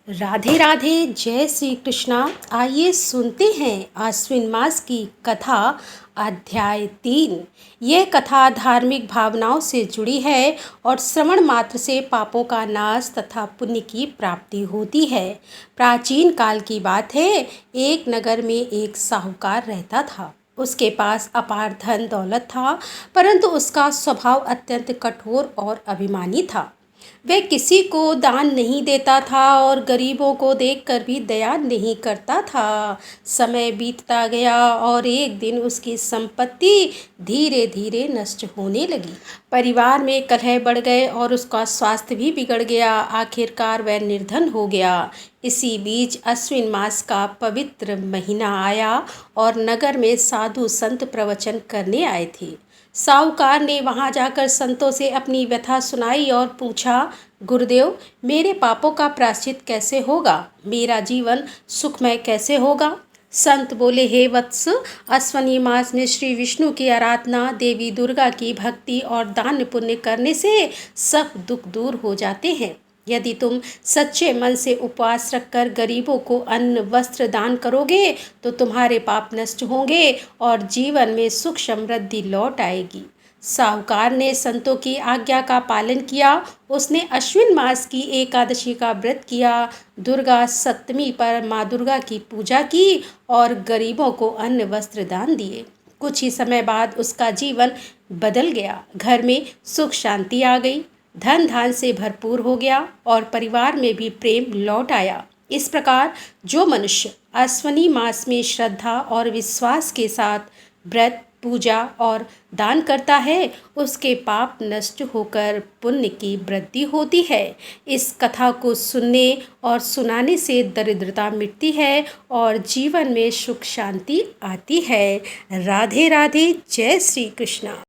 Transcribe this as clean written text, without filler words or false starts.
राधे राधे, जय श्री कृष्णा। आइए सुनते हैं आश्विन मास की कथा, अध्याय 3। ये कथा धार्मिक भावनाओं से जुड़ी है और श्रवण मात्र से पापों का नाश तथा पुण्य की प्राप्ति होती है। प्राचीन काल की बात है। एक नगर में एक साहूकार रहता था। उसके पास अपार धन दौलत था, परंतु उसका स्वभाव अत्यंत कठोर और अभिमानी था। वह किसी को दान नहीं देता था और गरीबों को देखकर भी दया नहीं करता था। समय बीतता गया और एक दिन उसकी संपत्ति धीरे धीरे नष्ट होने लगी। परिवार में कलह बढ़ गए और उसका स्वास्थ्य भी बिगड़ गया। आखिरकार वह निर्धन हो गया। इसी बीच अश्विन मास का पवित्र महीना आया और नगर में साधु संत प्रवचन करने आए थे। साहूकार ने वहां जाकर संतों से अपनी व्यथा सुनाई और पूछा, गुरुदेव, मेरे पापों का प्रायश्चित कैसे होगा? मेरा जीवन सुखमय कैसे होगा? संत बोले, हे वत्स, अश्वनी मास में श्री विष्णु की आराधना, देवी दुर्गा की भक्ति और दान पुण्य करने से सब दुख दूर हो जाते हैं। यदि तुम सच्चे मन से उपवास रखकर गरीबों को अन्न वस्त्र दान करोगे तो तुम्हारे पाप नष्ट होंगे और जीवन में सुख समृद्धि लौट आएगी। साहूकार ने संतों की आज्ञा का पालन किया। उसने अश्विन मास की एकादशी का व्रत किया, दुर्गा सप्तमी पर माँ दुर्गा की पूजा की और गरीबों को अन्न वस्त्र दान दिए। कुछ ही समय बाद उसका जीवन बदल गया। घर में सुख शांति आ गई, धन धान से भरपूर हो गया और परिवार में भी प्रेम लौट आया। इस प्रकार जो मनुष्य अश्वनी मास में श्रद्धा और विश्वास के साथ व्रत, पूजा और दान करता है, उसके पाप नष्ट होकर पुण्य की वृद्धि होती है। इस कथा को सुनने और सुनाने से दरिद्रता मिटती है और जीवन में सुख शांति आती है। राधे राधे, जय श्री कृष्णा।